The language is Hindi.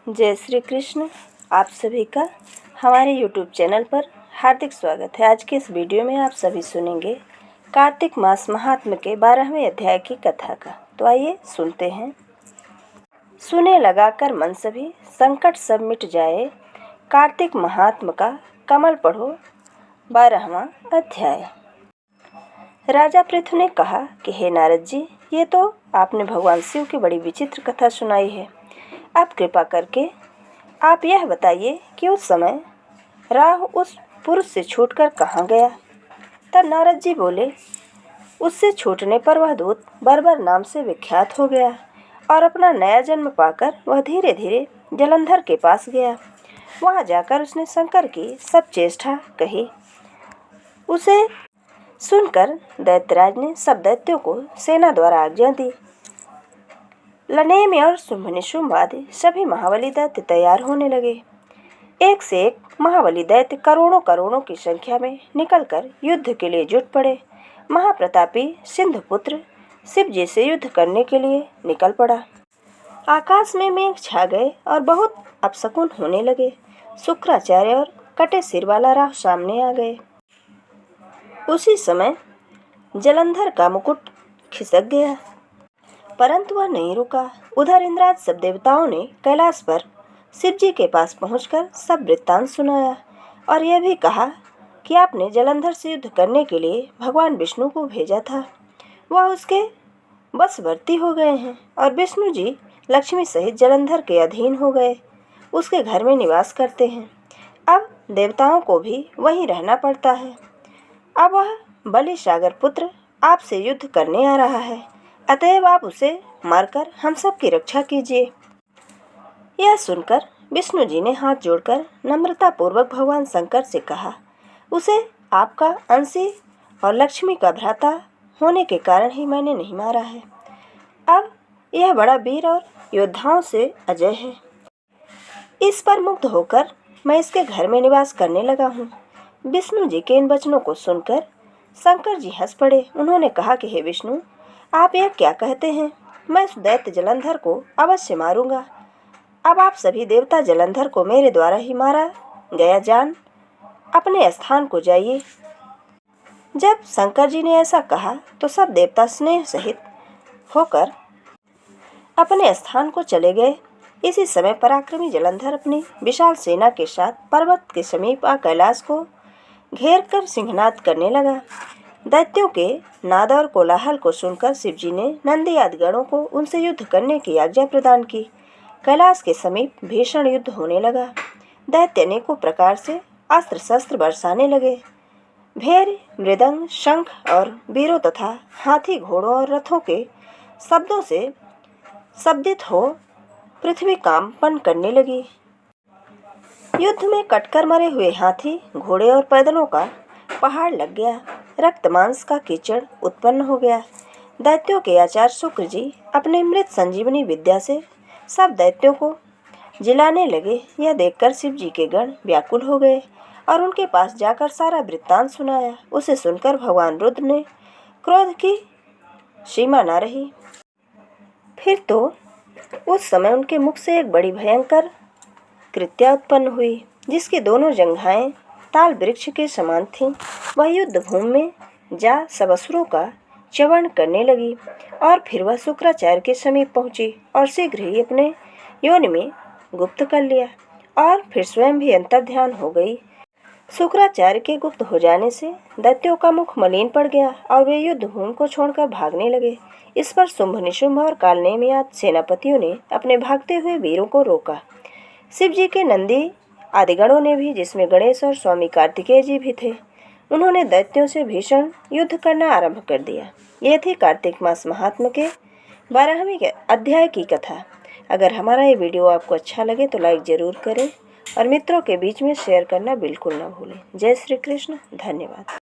जय श्री कृष्ण। आप सभी का हमारे YouTube चैनल पर हार्दिक स्वागत है। आज के इस वीडियो में आप सभी सुनेंगे कार्तिक मास महात्म्य के 12वें अध्याय की कथा का। तो आइए सुनते हैं। सुने लगाकर मन सभी, संकट सब मिट जाए, कार्तिक महात्म्य का कमल पढ़ो 12वां अध्याय। राजा पृथु ने कहा कि हे नारद जी, ये तो आपने भगवान शिव की बड़ी विचित्र कथा सुनाई है। अब कृपा करके आप यह बताइए कि उस समय राहु उस पुरुष से छूटकर कहाँ गया। तब नारद जी बोले, उससे छूटने पर वह दूत बर्बर नाम से विख्यात हो गया और अपना नया जन्म पाकर वह धीरे धीरे जलंधर के पास गया। वहाँ जाकर उसने शंकर की सब चेष्टा कही। उसे सुनकर दैत्यराज ने सब दैत्यों को सेना द्वारा आज्ञा दी। लनेम और शुंभ आदि सभी महाबली दैत्य तैयार होने लगे। एक से एक महाबली दैत्य करोड़ों की संख्या में निकलकर युद्ध के लिए जुट पड़े। महाप्रतापी सिंधुपुत्र शिव जी से युद्ध करने के लिए निकल पड़ा। आकाश में मेघ छा गए और बहुत अपशकुन होने लगे। शुक्राचार्य और कटे सिर वाला राहु सामने आ गए। उसी समय जलंधर का मुकुट खिसक गया, परंतु वह नहीं रुका। उधर इंद्राज सब देवताओं ने कैलाश पर शिव जी के पास पहुंचकर सब वृत्तांत सुनाया और यह भी कहा कि आपने जलंधर से युद्ध करने के लिए भगवान विष्णु को भेजा था। वह उसके वशवर्ती हो गए हैं और विष्णु जी लक्ष्मी सहित जलंधर के अधीन हो गए, उसके घर में निवास करते हैं। अब देवताओं को भी वहीं रहना पड़ता है। अब वह बलि सागर पुत्र आपसे युद्ध करने आ रहा है, अतएव आप उसे मारकर हम सब की रक्षा कीजिए। यह सुनकर विष्णु जी ने हाथ जोड़कर नम्रता पूर्वक भगवान शंकर से कहा, उसे आपका अंशी और लक्ष्मी का भ्राता होने के कारण ही मैंने नहीं मारा है। अब यह बड़ा वीर और योद्धाओं से अजय है। इस पर मुग्ध होकर मैं इसके घर में निवास करने लगा हूँ। विष्णु जी के इन वचनों को सुनकर शंकर जी हंस पड़े। उन्होंने कहा कि हे विष्णु, आप यह क्या कहते हैं? मैं उस दैत्य जलंधर को अवश्य मारूंगा। अब आप सभी देवता जलंधर को मेरे द्वारा ही मारा गया जान अपने स्थान को जाइए। जब शंकर जी ने ऐसा कहा तो सब देवता स्नेह सहित होकर अपने स्थान को चले गए। इसी समय पराक्रमी जलंधर अपनी विशाल सेना के साथ पर्वत के समीप आ कैलाश को घेर कर सिंहनाद करने लगा। दैत्यों के नाद और कोलाहल को सुनकर शिव जी ने नंदी आदि गणों को उनसे युद्ध करने की आज्ञा प्रदान की। कैलाश के समीप भीषण युद्ध होने लगा। दैत्य अनेकों प्रकार से अस्त्र शस्त्र बरसाने लगे। भेर, मृदंग, शंख और वीरों तथा हाथी, घोड़ों और रथों के शब्दों से शब्दित हो पृथ्वी कांपन करने लगी। युद्ध में कटकर मरे हुए हाथी, घोड़े और पैदलों का पहाड़ लग गया। रक्त मांस का कीचड़ उत्पन्न हो गया। दैत्यों के आचार्य शुक्र जी अपने मृत संजीवनी विद्या से सब दैत्यों को जिलाने लगे। यह देखकर शिव जी के गण व्याकुल हो गए और उनके पास जाकर सारा वृत्तांत सुनाया। उसे सुनकर भगवान रुद्र ने क्रोध की सीमा न रही। फिर तो उस समय उनके मुख से एक बड़ी भयंकर कृत्या उत्पन्न हुई, जिसकी दोनों जंघाएं ताल वृक्ष के समान थीं। वह युद्ध भूमि में जा सब असुरों का च्यवन करने लगी और फिर वह शुक्राचार्य के समीप पहुंची और शीघ्र ही अपने योनि में गुप्त कर लिया और फिर स्वयं भी अंतर्ध्यान हो गई। शुक्राचार्य के गुप्त हो जाने से दैत्यों का मुख मलिन पड़ गया और वे युद्ध भूमि को छोड़कर भागने लगे। इस पर शुंभ, निशुंभ और कालनेमि आदि सेनापतियों ने अपने भागते हुए वीरों को रोका। शिव जी के नंदी आदिगणों ने भी, जिसमें गणेश और स्वामी कार्तिकेय जी भी थे, उन्होंने दैत्यों से भीषण युद्ध करना आरंभ कर दिया। ये थी कार्तिक मास महात्म्य के 12वें अध्याय की कथा। अगर हमारा ये वीडियो आपको अच्छा लगे तो लाइक ज़रूर करें और मित्रों के बीच में शेयर करना बिल्कुल ना भूलें। जय श्री कृष्ण। धन्यवाद।